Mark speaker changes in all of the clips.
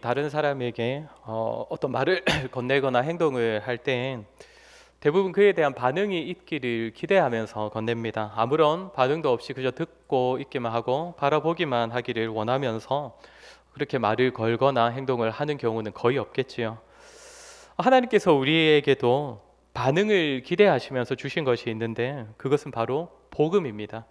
Speaker 1: 다른 사람에게 어떤 말을 건네거나 행동을 할 땐 대부분 그에 대한 반응이 있기를 기대하면서 건넵니다. 아무런 반응도 없이 그저 듣고 있기만 하고 바라보기만 하기를 원하면서 그렇게 말을 걸거나 행동을 하는 경우는 거의 없겠지요. 하나님께서 우리에게도 반응을 기대하시면서 주신 것이 있는데 그것은 바로 복음입니다.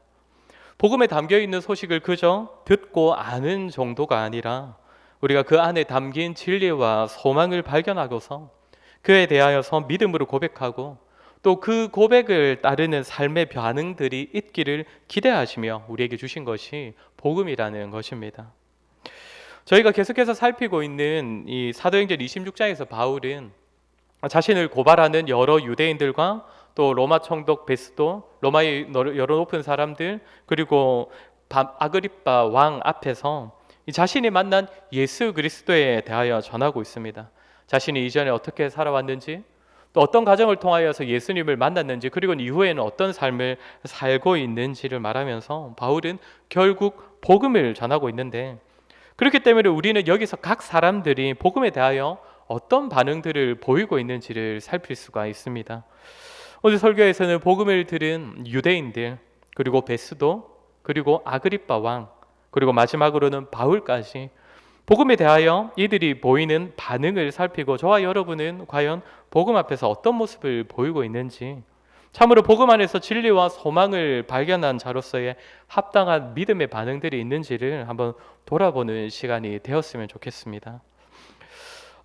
Speaker 1: 복음에 담겨 있는 소식을 그저 듣고 아는 정도가 아니라 우리가 그 안에 담긴 진리와 소망을 발견하고서 그에 대하여서 믿음으로 고백하고 또 그 고백을 따르는 삶의 반응들이 있기를 기대하시며 우리에게 주신 것이 복음이라는 것입니다. 저희가 계속해서 살피고 있는 이 사도행전 26장에서 바울은 자신을 고발하는 여러 유대인들과 또 로마 총독 베스도, 로마의 여러 높은 사람들, 그리고 아그리빠 왕 앞에서 자신이 만난 예수 그리스도에 대하여 전하고 있습니다. 자신이 이전에 어떻게 살아왔는지, 또 어떤 과정을 통하여서 예수님을 만났는지, 그리고 이후에는 어떤 삶을 살고 있는지를 말하면서 바울은 결국 복음을 전하고 있는데, 그렇기 때문에 우리는 여기서 각 사람들이 복음에 대하여 어떤 반응들을 보이고 있는지를 살필 수가 있습니다. 오늘 설교에서는 복음을 들은 유대인들, 그리고 베스도, 그리고 아그리빠 왕, 그리고 마지막으로는 바울까지 복음에 대하여 이들이 보이는 반응을 살피고 저와 여러분은 과연 복음 앞에서 어떤 모습을 보이고 있는지, 참으로 복음 안에서 진리와 소망을 발견한 자로서의 합당한 믿음의 반응들이 있는지를 한번 돌아보는 시간이 되었으면 좋겠습니다.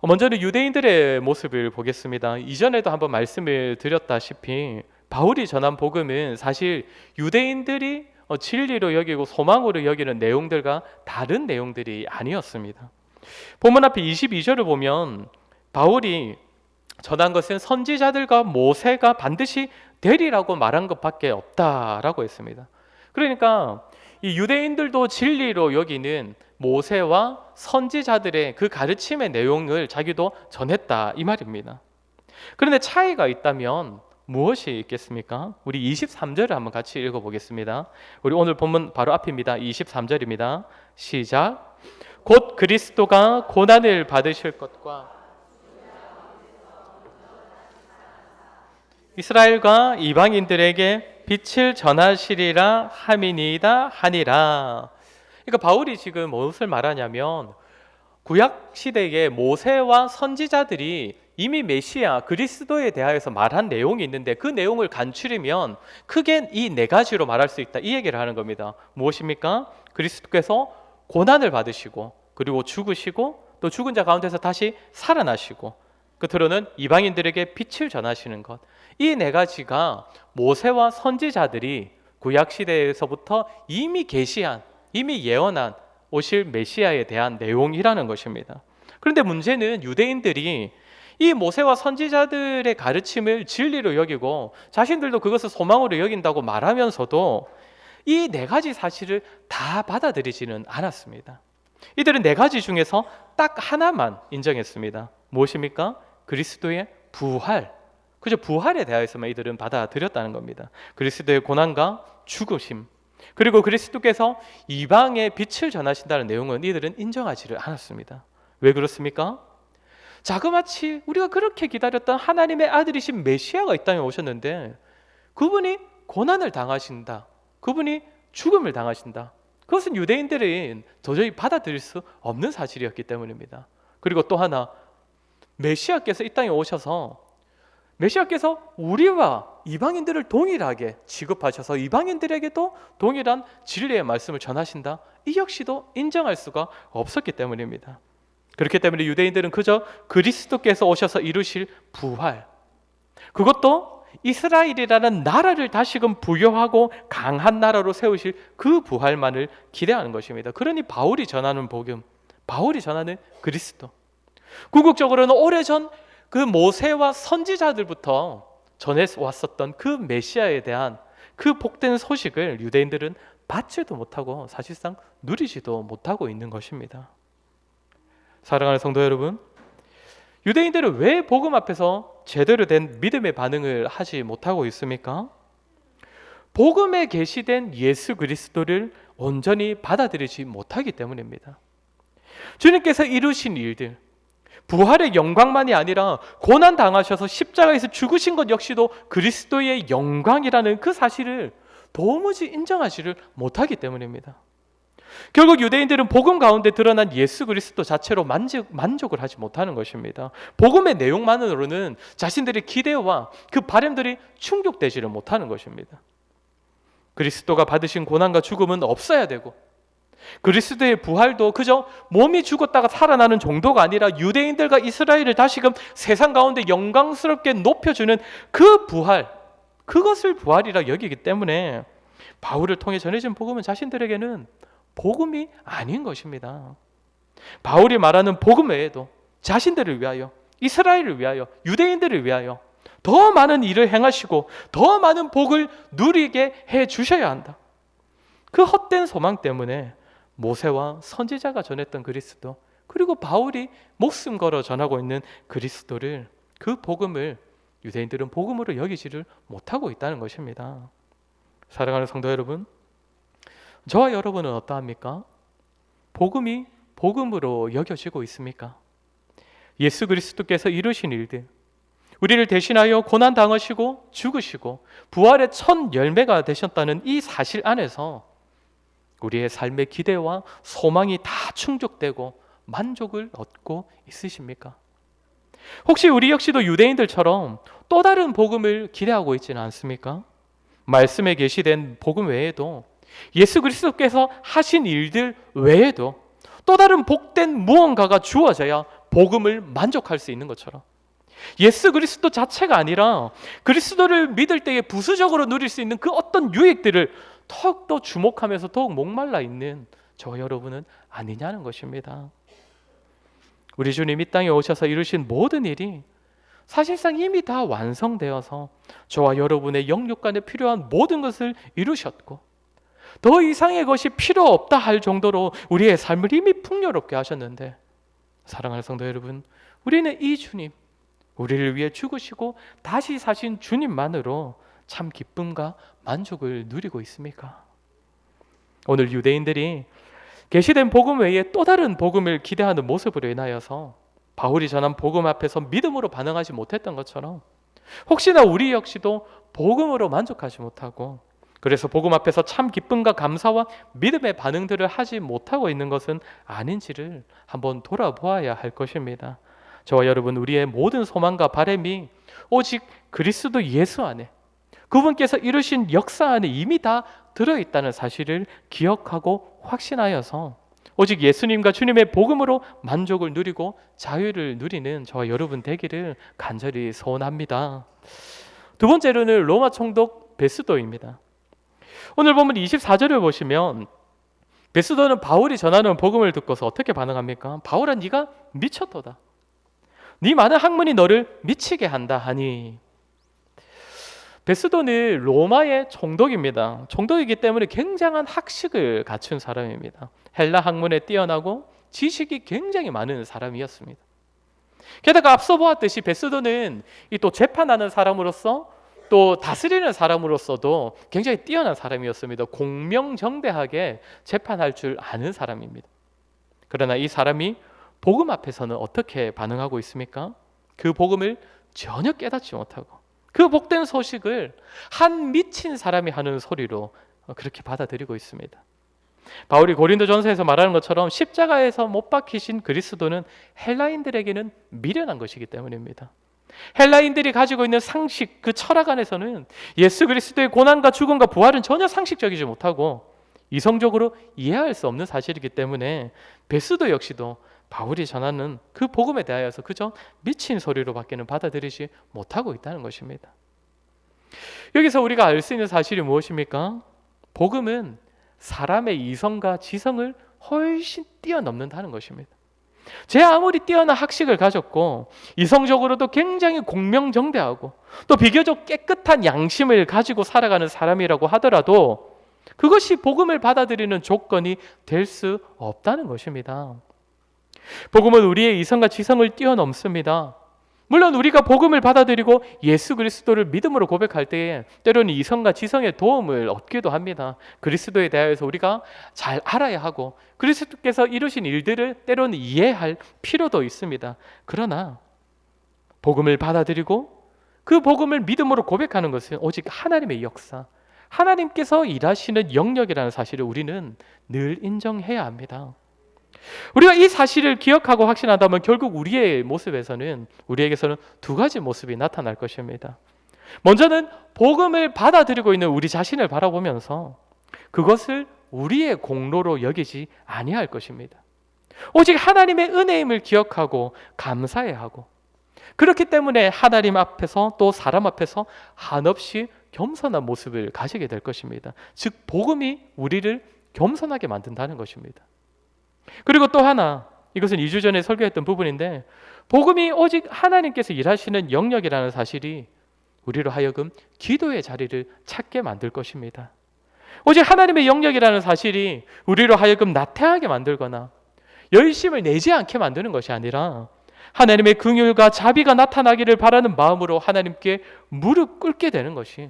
Speaker 1: 먼저는 유대인들의 모습을 보겠습니다. 이전에도 한번 말씀을 드렸다시피 바울이 전한 복음은 사실 유대인들이 진리로 여기고 소망으로 여기는 내용들과 다른 내용들이 아니었습니다. 본문 앞에 22절을 보면 바울이 전한 것은 선지자들과 모세가 반드시 되리라고 말한 것밖에 없다라고 했습니다. 그러니까 이 유대인들도 진리로 여기는 모세와 선지자들의 그 가르침의 내용을 자기도 전했다 이 말입니다. 그런데 차이가 있다면 무엇이 있겠습니까? 우리 23절을 한번 같이 읽어보겠습니다. 우리 오늘 본문 바로 앞입니다. 23절입니다. 시작. 곧 그리스도가 고난을 받으실 것과 이스라엘과 이방인들에게 빛을 전하시리라 함이니이다 하니라. 그러니까 바울이 지금 무엇을 말하냐면 구약 시대에 모세와 선지자들이 이미 메시아 그리스도에 대하여서 말한 내용이 있는데 그 내용을 간추리면 크게 이 네 가지로 말할 수 있다 이 얘기를 하는 겁니다. 무엇입니까? 그리스도께서 고난을 받으시고 그리고 죽으시고 또 죽은 자 가운데서 다시 살아나시고 끝으로는 이방인들에게 빛을 전하시는 것. 이 네 가지가 모세와 선지자들이 구약 시대에서부터 이미 계시한 이미 예언한 오실 메시아에 대한 내용이라는 것입니다. 그런데 문제는 유대인들이 이 모세와 선지자들의 가르침을 진리로 여기고 자신들도 그것을 소망으로 여긴다고 말하면서도 이 네 가지 사실을 다 받아들이지는 않았습니다. 이들은 네 가지 중에서 딱 하나만 인정했습니다. 무엇입니까? 그리스도의 부활. 그저 부활에 대하여서만 이들은 받아들였다는 겁니다. 그리스도의 고난과 죽으심, 그리고 그리스도께서 이방에 빛을 전하신다는 내용은 이들은 인정하지를 않았습니다. 왜 그렇습니까? 자그마치 우리가 그렇게 기다렸던 하나님의 아들이신 메시아가 이 땅에 오셨는데 그분이 고난을 당하신다, 그분이 죽음을 당하신다, 그것은 유대인들은 도저히 받아들일 수 없는 사실이었기 때문입니다. 그리고 또 하나, 메시아께서 이 땅에 오셔서 메시아께서 우리와 이방인들을 동일하게 취급하셔서 이방인들에게도 동일한 진리의 말씀을 전하신다, 이 역시도 인정할 수가 없었기 때문입니다. 그렇기 때문에 유대인들은 그저 그리스도께서 오셔서 이루실 부활, 그것도 이스라엘이라는 나라를 다시금 부여하고 강한 나라로 세우실 그 부활만을 기대하는 것입니다. 그러니 바울이 전하는 복음, 바울이 전하는 그리스도, 궁극적으로는 오래전 그 모세와 선지자들부터 전해왔었던 그 메시아에 대한 그 복된 소식을 유대인들은 받지도 못하고 사실상 누리지도 못하고 있는 것입니다. 사랑하는 성도 여러분, 유대인들은 왜 복음 앞에서 제대로 된 믿음의 반응을 하지 못하고 있습니까? 복음에 계시된 예수 그리스도를 온전히 받아들이지 못하기 때문입니다. 주님께서 이루신 일들, 부활의 영광만이 아니라 고난 당하셔서 십자가에서 죽으신 것 역시도 그리스도의 영광이라는 그 사실을 도무지 인정하지를 못하기 때문입니다. 결국 유대인들은 복음 가운데 드러난 예수 그리스도 자체로 만족을 하지 못하는 것입니다. 복음의 내용만으로는 자신들의 기대와 그 바람들이 충족되지를 못하는 것입니다. 그리스도가 받으신 고난과 죽음은 없어야 되고, 그리스도의 부활도 그저 몸이 죽었다가 살아나는 정도가 아니라 유대인들과 이스라엘을 다시금 세상 가운데 영광스럽게 높여주는 그 부활, 그것을 부활이라 여기기 때문에 바울을 통해 전해진 복음은 자신들에게는 복음이 아닌 것입니다. 바울이 말하는 복음 외에도 자신들을 위하여, 이스라엘을 위하여, 유대인들을 위하여 더 많은 일을 행하시고 더 많은 복을 누리게 해 주셔야 한다. 그 헛된 소망 때문에 모세와 선지자가 전했던 그리스도, 그리고 바울이 목숨 걸어 전하고 있는 그리스도를, 그 복음을 유대인들은 복음으로 여기지를 못하고 있다는 것입니다. 사랑하는 성도 여러분, 저와 여러분은 어떠합니까? 복음이 복음으로 여겨지고 있습니까? 예수 그리스도께서 이루신 일들, 우리를 대신하여 고난 당하시고 죽으시고 부활의 첫 열매가 되셨다는 이 사실 안에서 우리의 삶의 기대와 소망이 다 충족되고 만족을 얻고 있으십니까? 혹시 우리 역시도 유대인들처럼 또 다른 복음을 기대하고 있지는 않습니까? 말씀에 계시된 복음 외에도, 예수 그리스도께서 하신 일들 외에도 또 다른 복된 무언가가 주어져야 복음을 만족할 수 있는 것처럼, 예수 그리스도 자체가 아니라 그리스도를 믿을 때에 부수적으로 누릴 수 있는 그 어떤 유익들을 더욱더 주목하면서 더욱 목말라 있는 저와 여러분은 아니냐는 것입니다. 우리 주님 이 땅에 오셔서 이루신 모든 일이 사실상 이미 다 완성되어서 저와 여러분의 영육간에 필요한 모든 것을 이루셨고, 더 이상의 것이 필요 없다 할 정도로 우리의 삶을 이미 풍요롭게 하셨는데, 사랑하는 성도 여러분, 우리는 이 주님, 우리를 위해 죽으시고 다시 사신 주님만으로 참 기쁨과 만족을 누리고 있습니까? 오늘 유대인들이 계시된 복음 외에 또 다른 복음을 기대하는 모습으로 인하여서 바울이 전한 복음 앞에서 믿음으로 반응하지 못했던 것처럼, 혹시나 우리 역시도 복음으로 만족하지 못하고, 그래서 복음 앞에서 참 기쁨과 감사와 믿음의 반응들을 하지 못하고 있는 것은 아닌지를 한번 돌아보아야 할 것입니다. 저와 여러분, 우리의 모든 소망과 바람이 오직 그리스도 예수 안에, 그분께서 이루신 역사 안에 이미 다 들어있다는 사실을 기억하고 확신하여서 오직 예수님과 주님의 복음으로 만족을 누리고 자유를 누리는 저와 여러분 되기를 간절히 소원합니다. 두 번째로는 로마 총독 베스도입니다. 오늘 보면 24절을 보시면 베스도는 바울이 전하는 복음을 듣고서 어떻게 반응합니까? 바울아, 네가 미쳤도다. 네 많은 학문이 너를 미치게 한다 하니. 베스도는 로마의 총독입니다. 총독이기 때문에 굉장한 학식을 갖춘 사람입니다. 헬라 학문에 뛰어나고 지식이 굉장히 많은 사람이었습니다. 게다가 앞서 보았듯이 베스도는 또 재판하는 사람으로서, 또 다스리는 사람으로서도 굉장히 뛰어난 사람이었습니다. 공명정대하게 재판할 줄 아는 사람입니다. 그러나 이 사람이 복음 앞에서는 어떻게 반응하고 있습니까? 그 복음을 전혀 깨닫지 못하고 그 복된 소식을 한 미친 사람이 하는 소리로 그렇게 받아들이고 있습니다. 바울이 고린도전서에서 말하는 것처럼 십자가에서 못 박히신 그리스도는 헬라인들에게는 미련한 것이기 때문입니다. 헬라인들이 가지고 있는 상식, 그 철학 안에서는 예수 그리스도의 고난과 죽음과 부활은 전혀 상식적이지 못하고 이성적으로 이해할 수 없는 사실이기 때문에 베스도 역시도 바울이 전하는 그 복음에 대하여서 그저 미친 소리로밖에는 받아들이지 못하고 있다는 것입니다. 여기서 우리가 알 수 있는 사실이 무엇입니까? 복음은 사람의 이성과 지성을 훨씬 뛰어넘는다는 것입니다. 제 아무리 뛰어난 학식을 가졌고 이성적으로도 굉장히 공명정대하고 또 비교적 깨끗한 양심을 가지고 살아가는 사람이라고 하더라도 그것이 복음을 받아들이는 조건이 될 수 없다는 것입니다. 복음은 우리의 이성과 지성을 뛰어넘습니다. 물론 우리가 복음을 받아들이고 예수 그리스도를 믿음으로 고백할 때에 때로는 이성과 지성의 도움을 얻기도 합니다. 그리스도에 대하여서 우리가 잘 알아야 하고 그리스도께서 이루신 일들을 때로는 이해할 필요도 있습니다. 그러나 복음을 받아들이고 그 복음을 믿음으로 고백하는 것은 오직 하나님의 역사, 하나님께서 일하시는 영역이라는 사실을 우리는 늘 인정해야 합니다. 우리가 이 사실을 기억하고 확신한다면 결국 우리의 모습에서는, 우리에게서는 두 가지 모습이 나타날 것입니다. 먼저는 복음을 받아들이고 있는 우리 자신을 바라보면서 그것을 우리의 공로로 여기지 아니할 것입니다. 오직 하나님의 은혜임을 기억하고 감사해야 하고, 그렇기 때문에 하나님 앞에서 또 사람 앞에서 한없이 겸손한 모습을 가지게 될 것입니다. 즉 복음이 우리를 겸손하게 만든다는 것입니다. 그리고 또 하나, 이것은 2주 전에 설교했던 부분인데, 복음이 오직 하나님께서 일하시는 영역이라는 사실이 우리로 하여금 기도의 자리를 찾게 만들 것입니다. 오직 하나님의 영역이라는 사실이 우리로 하여금 나태하게 만들거나 열심을 내지 않게 만드는 것이 아니라 하나님의 긍휼과 자비가 나타나기를 바라는 마음으로 하나님께 무릎 꿇게 되는 것이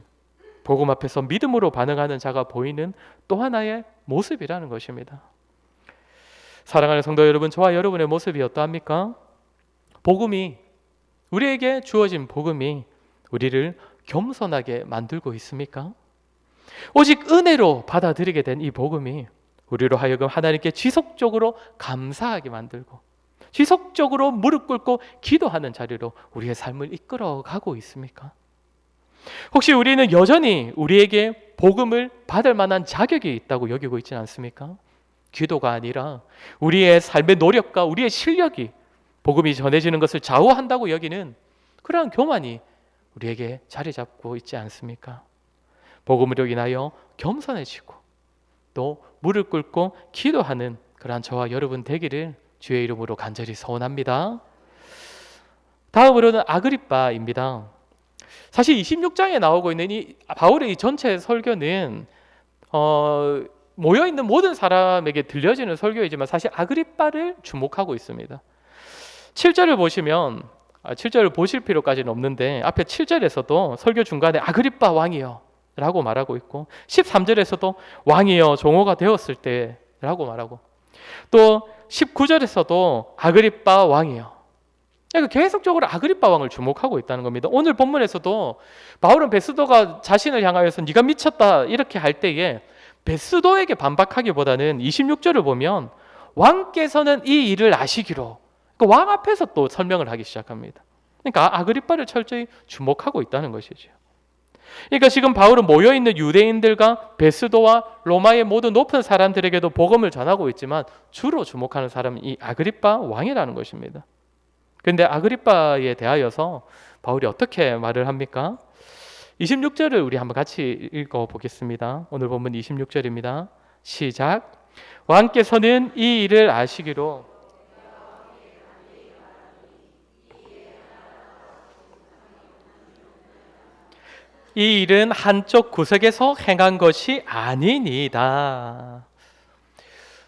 Speaker 1: 복음 앞에서 믿음으로 반응하는 자가 보이는 또 하나의 모습이라는 것입니다. 사랑하는 성도 여러분, 저와 여러분의 모습이 어떠합니까? 복음이, 우리에게 주어진 복음이 우리를 겸손하게 만들고 있습니까? 오직 은혜로 받아들이게 된 이 복음이 우리로 하여금 하나님께 지속적으로 감사하게 만들고 지속적으로 무릎 꿇고 기도하는 자리로 우리의 삶을 이끌어가고 있습니까? 혹시 우리는 여전히 우리에게 복음을 받을 만한 자격이 있다고 여기고 있지는 않습니까? 기도가 아니라 우리의 삶의 노력과 우리의 실력이 복음이 전해지는 것을 좌우한다고 여기는 그러한 교만이 우리에게 자리 잡고 있지 않습니까? 복음으로 인하여 겸손해지고 또 무릎 꿇고 기도하는 그러한 저와 여러분 되기를 주의 이름으로 간절히 소원합니다. 다음으로는 아그리빠입니다. 사실 26장에 나오고 있는 이 바울의 이 전체 설교는 모여있는 모든 사람에게 들려지는 설교이지만 사실 아그리빠를 주목하고 있습니다. 7절을 보시면 7절을 보실 필요까지는 없는데 앞에 7절에서도 설교 중간에 아그리빠 왕이여 라고 말하고 있고 13절에서도 왕이여 종호가 되었을 때 라고 말하고 또 19절에서도 아그리빠 왕이여, 그러니까 계속적으로 아그리빠 왕을 주목하고 있다는 겁니다. 오늘 본문에서도 바울은 베스도가 자신을 향하여서 네가 미쳤다 이렇게 할 때에 베스도에게 반박하기보다는 26절을 보면 왕께서는 이 일을 아시기로, 그러니까 왕 앞에서 또 설명을 하기 시작합니다. 그러니까 아그리빠를 철저히 주목하고 있다는 것이죠. 그러니까 지금 바울은 모여있는 유대인들과 베스도와 로마의 모든 높은 사람들에게도 복음을 전하고 있지만 주로 주목하는 사람은 이 아그리빠 왕이라는 것입니다. 그런데 아그리빠에 대하여서 바울이 어떻게 말을 합니까? 26절을 우리 한번 같이 읽어보겠습니다. 오늘 본문 26절입니다. 시작. 왕께서는 이 일을 아시기로 이 일은 한쪽 구석에서 행한 것이 아니니이다.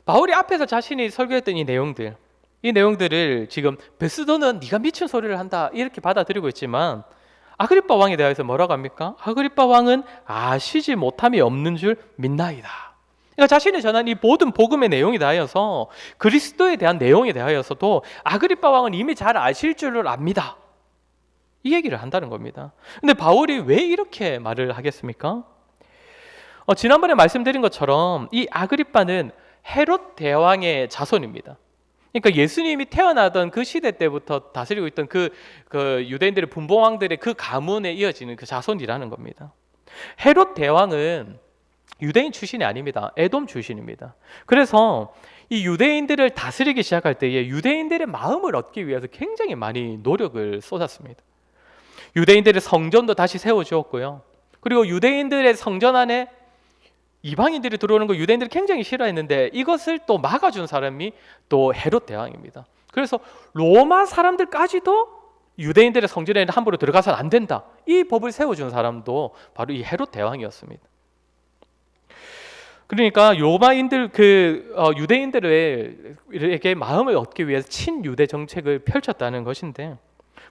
Speaker 1: 바울이 앞에서 자신이 설교했던 이 내용들을 지금 베스도는 네가 미친 소리를 한다 이렇게 받아들이고 있지만 아그리빠 왕에 대해서 뭐라고 합니까? 아그리빠 왕은 아시지 못함이 없는 줄 믿나이다. 그러니까 자신이 전한 이 모든 복음의 내용에 대하여서 그리스도에 대한 내용에 대하여서도 아그리빠 왕은 이미 잘 아실 줄을 압니다. 이 얘기를 한다는 겁니다. 근데 바울이 왜 이렇게 말을 하겠습니까? 지난번에 말씀드린 것처럼 이 아그리빠는 헤롯 대왕의 자손입니다. 그러니까 예수님이 태어나던 그 시대 때부터 다스리고 있던 그 유대인들의 분봉왕들의 그 가문에 이어지는 그 자손이라는 겁니다. 헤롯 대왕은 유대인 출신이 아닙니다. 에돔 출신입니다. 그래서 이 유대인들을 다스리기 시작할 때에 유대인들의 마음을 얻기 위해서 굉장히 많이 노력을 쏟았습니다. 유대인들의 성전도 다시 세워주었고요. 그리고 유대인들의 성전 안에 이방인들이 들어오는 거 유대인들이 굉장히 싫어했는데 이것을 또 막아준 사람이 또 헤롯 대왕입니다. 그래서 로마 사람들까지도 유대인들의 성전에 함부로 들어가서는 안 된다, 이 법을 세워준 사람도 바로 이 헤롯 대왕이었습니다. 그러니까 로마인들 유대인들에게 마음을 얻기 위해서 친유대 정책을 펼쳤다는 것인데,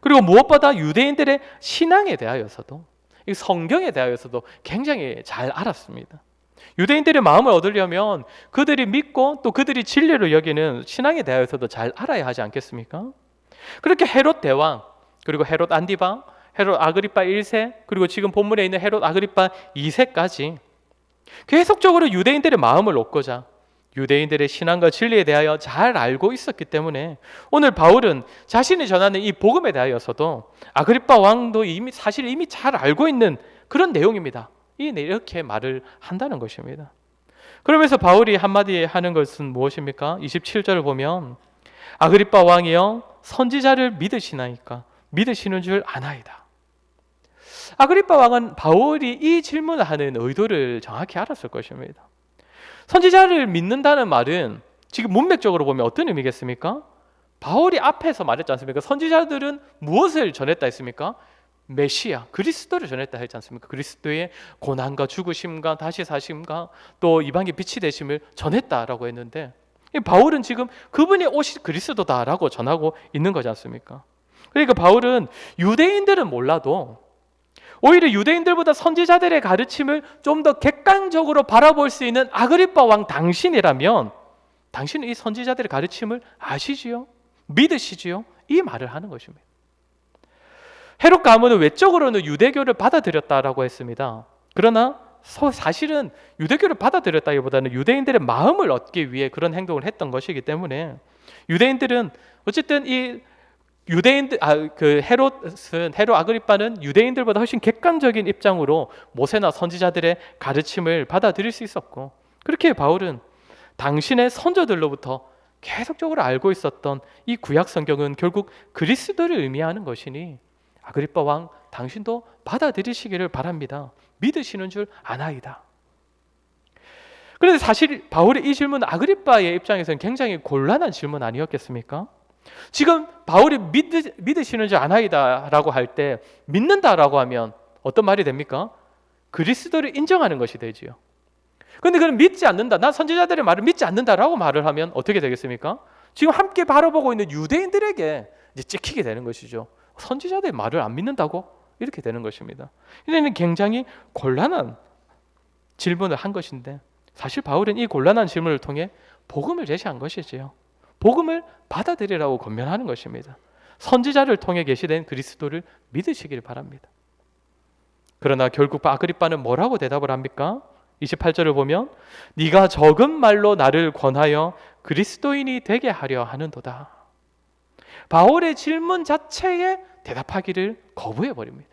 Speaker 1: 그리고 무엇보다 유대인들의 신앙에 대하여서도, 이 성경에 대하여서도 굉장히 잘 알았습니다. 유대인들의 마음을 얻으려면 그들이 믿고 또 그들이 진리로 여기는 신앙에 대하여서도 잘 알아야 하지 않겠습니까? 그렇게 헤롯 대왕, 그리고 헤롯 안디바, 헤롯 아그리파 1세, 그리고 지금 본문에 있는 헤롯 아그리파 2세까지 계속적으로 유대인들의 마음을 얻고자 유대인들의 신앙과 진리에 대하여 잘 알고 있었기 때문에 오늘 바울은 자신이 전하는 이 복음에 대하여서도 아그리파 왕도 사실 이미 잘 알고 있는 그런 내용입니다. 이렇게 말을 한다는 것입니다. 그러면서 바울이 한마디 하는 것은 무엇입니까? 27절을 보면 아그리파 왕이여 선지자를 믿으시나이까? 믿으시는 줄 아나이다. 아그리파 왕은 바울이 이 질문을 하는 의도를 정확히 알았을 것입니다. 선지자를 믿는다는 말은 지금 문맥적으로 보면 어떤 의미겠습니까? 바울이 앞에서 말했지 않습니까? 선지자들은 무엇을 전했다 했습니까? 메시아, 그리스도를 전했다 했지 않습니까? 그리스도의 고난과 죽으심과 다시 사심과 또 이방의 빛이 되심을 전했다라고 했는데 바울은 지금 그분이 오실 그리스도다라고 전하고 있는 거지 않습니까? 그러니까 바울은 유대인들은 몰라도 오히려 유대인들보다 선지자들의 가르침을 좀 더 객관적으로 바라볼 수 있는 아그리파 왕 당신이라면 당신은 이 선지자들의 가르침을 아시지요? 믿으시지요? 이 말을 하는 것입니다. 헤롯 가문은 외적으로는 유대교를 받아들였다라고 했습니다. 그러나 사실은 유대교를 받아들였다기보다는 유대인들의 마음을 얻기 위해 그런 행동을 했던 것이기 때문에 유대인들은 어쨌든 이 헤롯 아그리파는 유대인들보다 훨씬 객관적인 입장으로 모세나 선지자들의 가르침을 받아들일 수 있었고, 그렇게 바울은 당신의 선조들로부터 계속적으로 알고 있었던 이 구약 성경은 결국 그리스도를 의미하는 것이니 아그리파 왕 당신도 받아들이시기를 바랍니다. 믿으시는 줄 아나이다. 그런데 사실 바울의 이 질문은 아그리파의 입장에서는 굉장히 곤란한 질문 아니었겠습니까? 지금 바울이 믿으시는 줄 아나이다 라고 할 때 믿는다라고 하면 어떤 말이 됩니까? 그리스도를 인정하는 것이 되지요. 그런데 그는 믿지 않는다, 난 선지자들의 말을 믿지 않는다라고 말을 하면 어떻게 되겠습니까? 지금 함께 바라보고 있는 유대인들에게 이제 찍히게 되는 것이죠. 선지자들의 말을 안 믿는다고? 이렇게 되는 것입니다. 이는 굉장히 곤란한 질문을 한 것인데 사실 바울은 이 곤란한 질문을 통해 복음을 제시한 것이지요. 복음을 받아들이라고 권면하는 것입니다. 선지자를 통해 계시된 그리스도를 믿으시길 바랍니다. 그러나 결국 아그리파는 뭐라고 대답을 합니까? 28절을 보면 네가 적은 말로 나를 권하여 그리스도인이 되게 하려 하는도다. 바울의 질문 자체에 대답하기를 거부해 버립니다.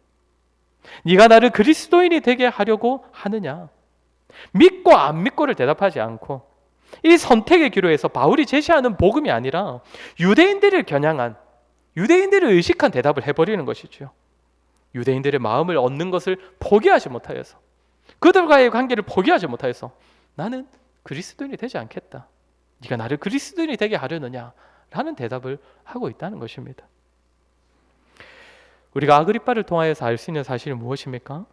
Speaker 1: 네가 나를 그리스도인이 되게 하려고 하느냐? 믿고 안 믿고를 대답하지 않고 이 선택의 기로에서 바울이 제시하는 복음이 아니라 유대인들을 겨냥한, 유대인들을 의식한 대답을 해버리는 것이죠. 유대인들의 마음을 얻는 것을 포기하지 못하여서, 그들과의 관계를 포기하지 못하여서 나는 그리스도인이 되지 않겠다. 네가 나를 그리스도인이 되게 하려느냐? 라는 대답을 하고 있다는 것입니다. 우리가 아그리파를 통하여서 알 수 있는 사실은 무엇입니까?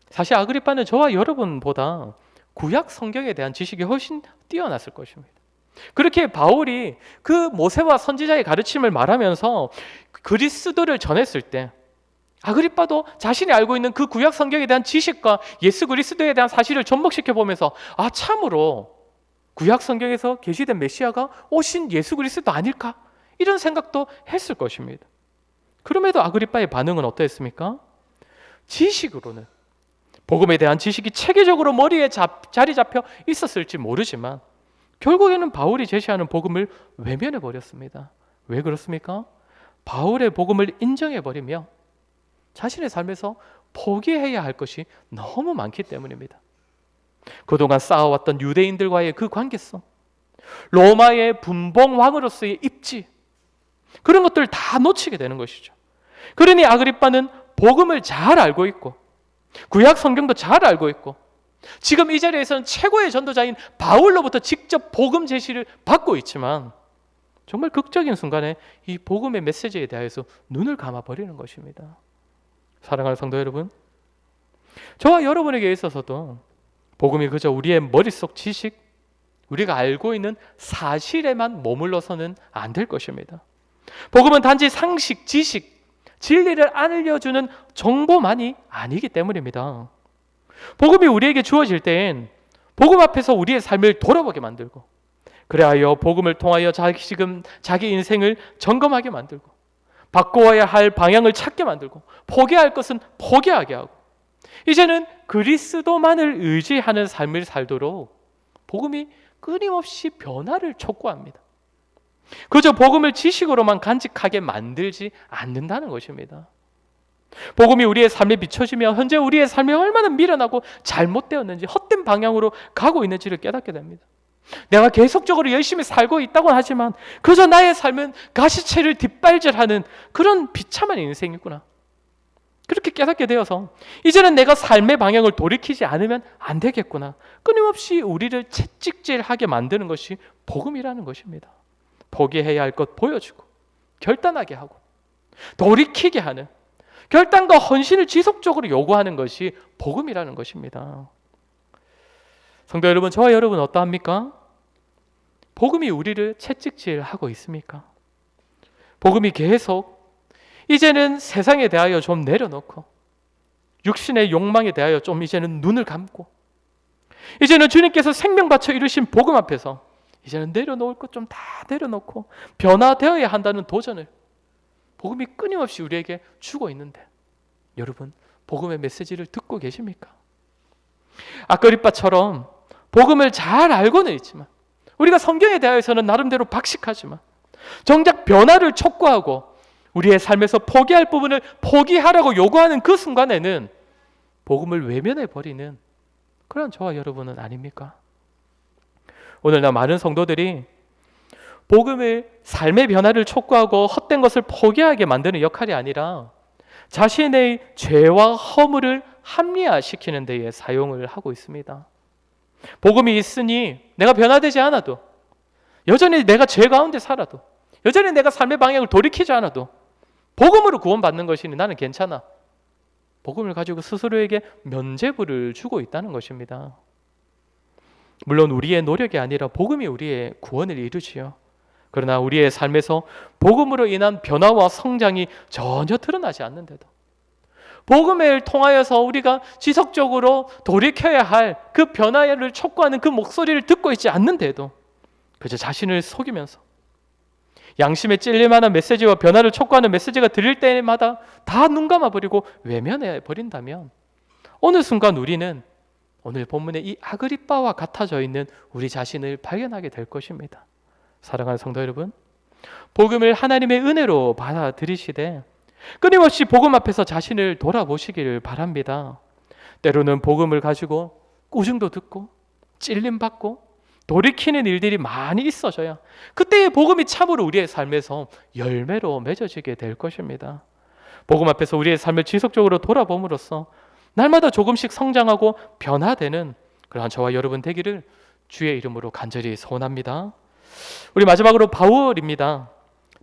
Speaker 1: 사실 아그리파는 저와 여러분보다 구약 성경에 대한 지식이 훨씬 뛰어났을 것입니다. 그렇게 바울이 그 모세와 선지자의 가르침을 말하면서 그리스도를 전했을 때 아그리파도 자신이 알고 있는 그 구약 성경에 대한 지식과 예수 그리스도에 대한 사실을 접목시켜 보면서 참으로 구약 성경에서 계시된 메시아가 오신 예수 그리스도 아닐까? 이런 생각도 했을 것입니다. 그럼에도 아그리파의 반응은 어떠했습니까? 지식으로는, 복음에 대한 지식이 체계적으로 머리에 자리 잡혀 있었을지 모르지만 결국에는 바울이 제시하는 복음을 외면해 버렸습니다. 왜 그렇습니까? 바울의 복음을 인정해 버리며 자신의 삶에서 포기해야 할 것이 너무 많기 때문입니다. 그동안 쌓아왔던 유대인들과의 그 관계성, 로마의 분봉 왕으로서의 입지, 그런 것들 다 놓치게 되는 것이죠. 그러니 아그리파는 복음을 잘 알고 있고 구약 성경도 잘 알고 있고 지금 이 자리에서는 최고의 전도자인 바울로부터 직접 복음 제시를 받고 있지만 정말 극적인 순간에 이 복음의 메시지에 대해서 눈을 감아버리는 것입니다. 사랑하는 성도 여러분, 저와 여러분에게 있어서도 복음이 그저 우리의 머릿속 지식, 우리가 알고 있는 사실에만 머물러서는 안 될 것입니다. 복음은 단지 상식, 지식, 진리를 알려주는 정보만이 아니기 때문입니다. 복음이 우리에게 주어질 때엔 복음 앞에서 우리의 삶을 돌아보게 만들고, 그래하여 복음을 통하여 자기 인생을 점검하게 만들고, 바꿔야 할 방향을 찾게 만들고, 포기할 것은 포기하게 하고, 이제는 그리스도만을 의지하는 삶을 살도록 복음이 끊임없이 변화를 촉구합니다. 그저 복음을 지식으로만 간직하게 만들지 않는다는 것입니다. 복음이 우리의 삶에 비춰지며 현재 우리의 삶이 얼마나 미련하고 잘못되었는지, 헛된 방향으로 가고 있는지를 깨닫게 됩니다. 내가 계속적으로 열심히 살고 있다고 하지만 그저 나의 삶은 가시채를 뒷발질하는 그런 비참한 인생이구나, 그렇게 깨닫게 되어서 이제는 내가 삶의 방향을 돌이키지 않으면 안 되겠구나, 끊임없이 우리를 채찍질하게 만드는 것이 복음이라는 것입니다. 포기해야 할 것 보여주고, 결단하게 하고, 돌이키게 하는 결단과 헌신을 지속적으로 요구하는 것이 복음이라는 것입니다. 성도 여러분, 저와 여러분 어떠합니까? 복음이 우리를 채찍질하고 있습니까? 복음이 계속 이제는 세상에 대하여 좀 내려놓고, 육신의 욕망에 대하여 좀 이제는 눈을 감고, 이제는 주님께서 생명 바쳐 이루신 복음 앞에서 이제는 내려놓을 것 좀 다 내려놓고 변화되어야 한다는 도전을 복음이 끊임없이 우리에게 주고 있는데, 여러분 복음의 메시지를 듣고 계십니까? 아그리빠처럼 복음을 잘 알고는 있지만, 우리가 성경에 대해서는 나름대로 박식하지만, 정작 변화를 촉구하고 우리의 삶에서 포기할 부분을 포기하라고 요구하는 그 순간에는 복음을 외면해버리는 그런 저와 여러분은 아닙니까? 오늘날 많은 성도들이 복음을, 삶의 변화를 촉구하고 헛된 것을 포기하게 만드는 역할이 아니라 자신의 죄와 허물을 합리화시키는 데에 사용을 하고 있습니다. 복음이 있으니 내가 변화되지 않아도, 여전히 내가 죄 가운데 살아도, 여전히 내가 삶의 방향을 돌이키지 않아도 복음으로 구원받는 것이니 나는 괜찮아, 복음을 가지고 스스로에게 면죄부를 주고 있다는 것입니다. 물론 우리의 노력이 아니라 복음이 우리의 구원을 이루지요. 그러나 우리의 삶에서 복음으로 인한 변화와 성장이 전혀 드러나지 않는데도, 복음을 통하여서 우리가 지속적으로 돌이켜야 할 그 변화를 촉구하는 그 목소리를 듣고 있지 않는데도 그저 자신을 속이면서 양심에 찔릴 만한 메시지와 변화를 촉구하는 메시지가 들릴 때마다 다 눈 감아버리고 외면해 버린다면, 어느 순간 우리는 오늘 본문의 이 아그리빠와 같아져 있는 우리 자신을 발견하게 될 것입니다. 사랑하는 성도 여러분, 복음을 하나님의 은혜로 받아들이시되 끊임없이 복음 앞에서 자신을 돌아보시기를 바랍니다. 때로는 복음을 가지고 꾸중도 듣고 찔림받고 돌이키는 일들이 많이 있어져야 그때의 복음이 참으로 우리의 삶에서 열매로 맺어지게 될 것입니다. 복음 앞에서 우리의 삶을 지속적으로 돌아봄으로써 날마다 조금씩 성장하고 변화되는 그러한 저와 여러분 되기를 주의 이름으로 간절히 소원합니다. 우리 마지막으로 바울입니다.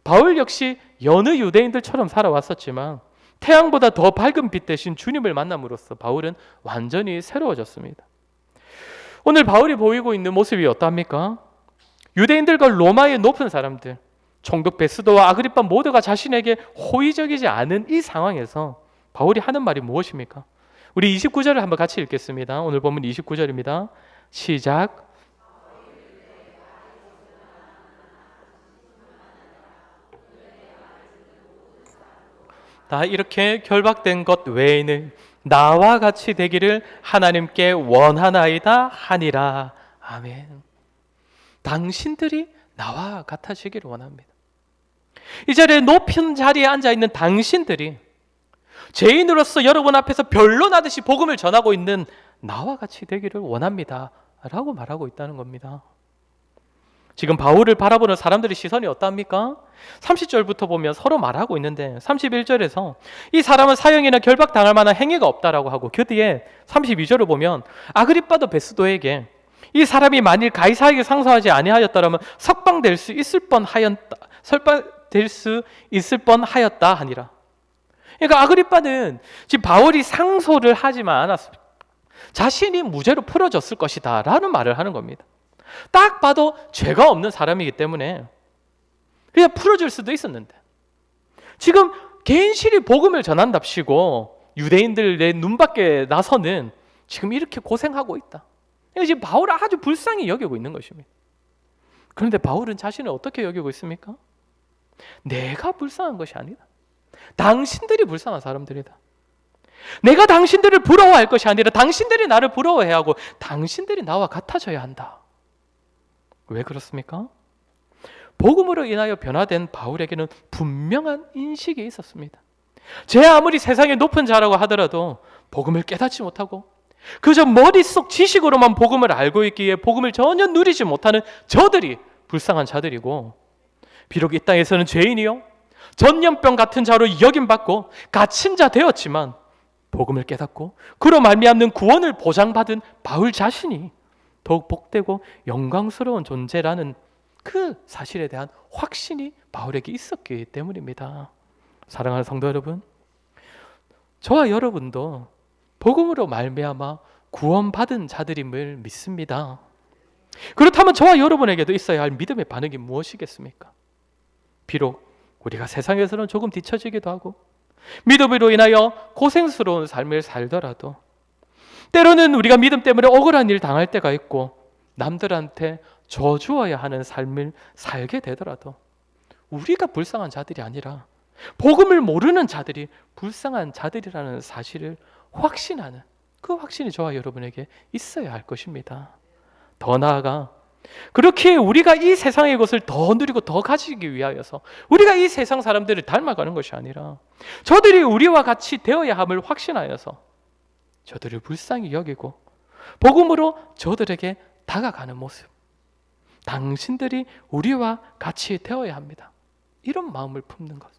Speaker 1: 바울 역시 여느 유대인들처럼 살아왔었지만 태양보다 더 밝은 빛 대신 주님을 만남으로써 바울은 완전히 새로워졌습니다. 오늘 바울이 보이고 있는 모습이 어떠합니까? 유대인들과 로마의 높은 사람들, 총독 베스도와 아그리빠 모두가 자신에게 호의적이지 않은 이 상황에서 바울이 하는 말이 무엇입니까? 우리 29절을 한번 같이 읽겠습니다. 오늘 본문 29절입니다. 시작. 다 이렇게 결박된 것 외에는 나와 같이 되기를 하나님께 원하나이다 하니라. 아멘. 당신들이 나와 같아지기를 원합니다. 이 자리에 높은 자리에 앉아있는 당신들이 죄인으로서 여러분 앞에서 변론하듯이 복음을 전하고 있는 나와 같이 되기를 원합니다 라고 말하고 있다는 겁니다. 지금 바울을 바라보는 사람들의 시선이 어떠합니까? 30절부터 보면 서로 말하고 있는데 31절에서 이 사람은 사형이나 결박당할 만한 행위가 없다라고 하고, 그 뒤에 32절을 보면 아그리빠도 베스도에게 이 사람이 만일 가이사에게 상소하지 아니하였더라면 석방될 수 있을 뻔하였다 하니라. 그러니까 아그리빠는 지금 바울이 상소를 하지만 않았습니다. 자신이 무죄로 풀어졌을 것이다 라는 말을 하는 겁니다. 딱 봐도 죄가 없는 사람이기 때문에 그냥 풀어줄 수도 있었는데, 지금 개인실이 복음을 전한답시고 유대인들 내 눈밖에 나서는 지금 이렇게 고생하고 있다. 지금 바울을 아주 불쌍히 여기고 있는 것입니다. 그런데 바울은 자신을 어떻게 여기고 있습니까? 내가 불쌍한 것이 아니다. 당신들이 불쌍한 사람들이다. 내가 당신들을 부러워할 것이 아니라 당신들이 나를 부러워해야 하고 당신들이 나와 같아져야 한다. 왜 그렇습니까? 복음으로 인하여 변화된 바울에게는 분명한 인식이 있었습니다. 제 아무리 세상의 높은 자라고 하더라도 복음을 깨닫지 못하고 그저 머릿속 지식으로만 복음을 알고 있기에 복음을 전혀 누리지 못하는 저들이 불쌍한 자들이고, 비록 이 땅에서는 죄인이요 전염병 같은 자로 여김받고 갇힌 자 되었지만 복음을 깨닫고 그로 말미암는 구원을 보장받은 바울 자신이 더욱 복되고 영광스러운 존재라는 그 사실에 대한 확신이 바울에게 있었기 때문입니다. 사랑하는 성도 여러분, 저와 여러분도 복음으로 말미암아 구원받은 자들임을 믿습니다. 그렇다면 저와 여러분에게도 있어야 할 믿음의 반응이 무엇이겠습니까? 비록 우리가 세상에서는 조금 뒤처지기도 하고 믿음으로 인하여 고생스러운 삶을 살더라도, 때로는 우리가 믿음 때문에 억울한 일 당할 때가 있고 남들한테 져주어야 하는 삶을 살게 되더라도 우리가 불쌍한 자들이 아니라 복음을 모르는 자들이 불쌍한 자들이라는 사실을 확신하는 그 확신이 저와 여러분에게 있어야 할 것입니다. 더 나아가 그렇게 우리가 이 세상의 것을 더 누리고 더 가지기 위하여서 우리가 이 세상 사람들을 닮아가는 것이 아니라 저들이 우리와 같이 되어야 함을 확신하여서 저들을 불쌍히 여기고 복음으로 저들에게 다가가는 모습, 당신들이 우리와 같이 되어야 합니다. 이런 마음을 품는 것.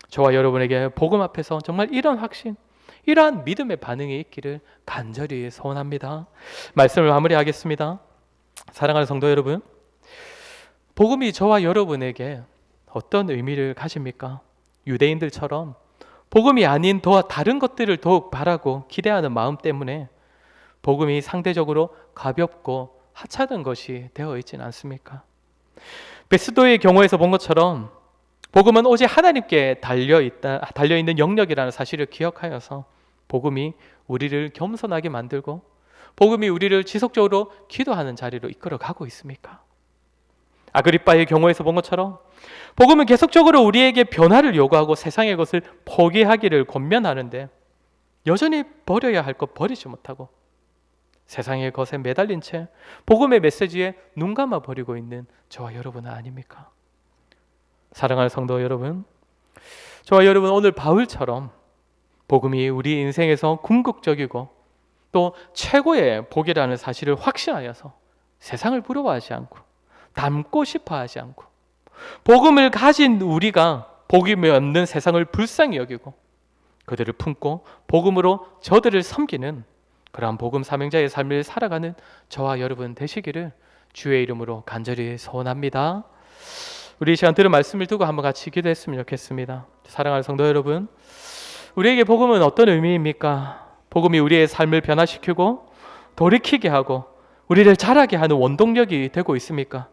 Speaker 1: 저와 여러분에게 복음 앞에서 정말 이런 확신, 이러한 믿음의 반응이 있기를 간절히 소원합니다. 말씀을 마무리하겠습니다. 사랑하는 성도 여러분, 복음이 저와 여러분에게 어떤 의미를 가집니까? 유대인들처럼 복음이 아닌 다른 것들을 더욱 바라고 기대하는 마음 때문에 복음이 상대적으로 가볍고 하찮은 것이 되어 있지는 않습니까? 베스도의 경우에서 본 것처럼 복음은 오직 하나님께 달려있는 영역이라는 사실을 기억하여서 복음이 우리를 겸손하게 만들고 복음이 우리를 지속적으로 기도하는 자리로 이끌어가고 있습니까? 아그리빠의 경우에서 본 것처럼 복음은 계속적으로 우리에게 변화를 요구하고 세상의 것을 포기하기를 권면하는데 여전히 버려야 할 것 버리지 못하고 세상의 것에 매달린 채 복음의 메시지에 눈 감아 버리고 있는 저와 여러분은 아닙니까? 사랑하는 성도 여러분, 저와 여러분 오늘 바울처럼 복음이 우리 인생에서 궁극적이고 또 최고의 복이라는 사실을 확신하여서 세상을 부러워하지 않고 닮고 싶어 하지 않고 복음을 가진 우리가 복음이 없는 세상을 불쌍히 여기고 그들을 품고 복음으로 저들을 섬기는 그러한 복음 사명자의 삶을 살아가는 저와 여러분 되시기를 주의 이름으로 간절히 소원합니다. 우리 이 시간 들은 말씀을 두고 한번 같이 기도했으면 좋겠습니다. 사랑하는 성도 여러분, 우리에게 복음은 어떤 의미입니까? 복음이 우리의 삶을 변화시키고 돌이키게 하고 우리를 자라게 하는 원동력이 되고 있습니까?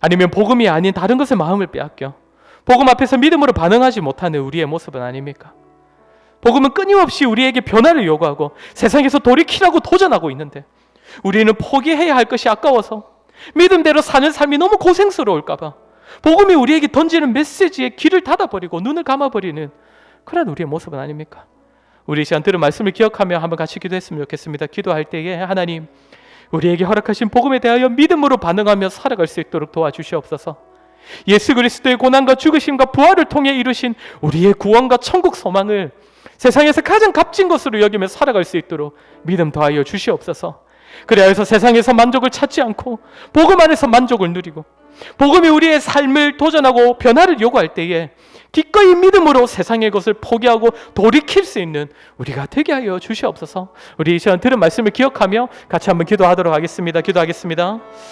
Speaker 1: 아니면 복음이 아닌 다른 것에 마음을 빼앗겨 복음 앞에서 믿음으로 반응하지 못하는 우리의 모습은 아닙니까? 복음은 끊임없이 우리에게 변화를 요구하고 세상에서 돌이키라고 도전하고 있는데 우리는 포기해야 할 것이 아까워서 믿음대로 사는 삶이 너무 고생스러울까 봐 복음이 우리에게 던지는 메시지에 귀를 닫아버리고 눈을 감아버리는 그런 우리의 모습은 아닙니까? 우리 이 시간 들은 말씀을 기억하며 한번 같이 기도했으면 좋겠습니다. 기도할 때에 하나님, 우리에게 허락하신 복음에 대하여 믿음으로 반응하며 살아갈 수 있도록 도와주시옵소서. 예수 그리스도의 고난과 죽으심과 부활을 통해 이루신 우리의 구원과 천국 소망을 세상에서 가장 값진 것으로 여기며 살아갈 수 있도록 믿음 더하여 주시옵소서. 그래서 세상에서 만족을 찾지 않고 복음 안에서 만족을 누리고 복음이 우리의 삶을 도전하고 변화를 요구할 때에 기꺼이 믿음으로 세상의 것을 포기하고 돌이킬 수 있는 우리가 되게 하여 주시옵소서. 우리 이 시간 들은 말씀을 기억하며 같이 한번 기도하도록 하겠습니다. 기도하겠습니다.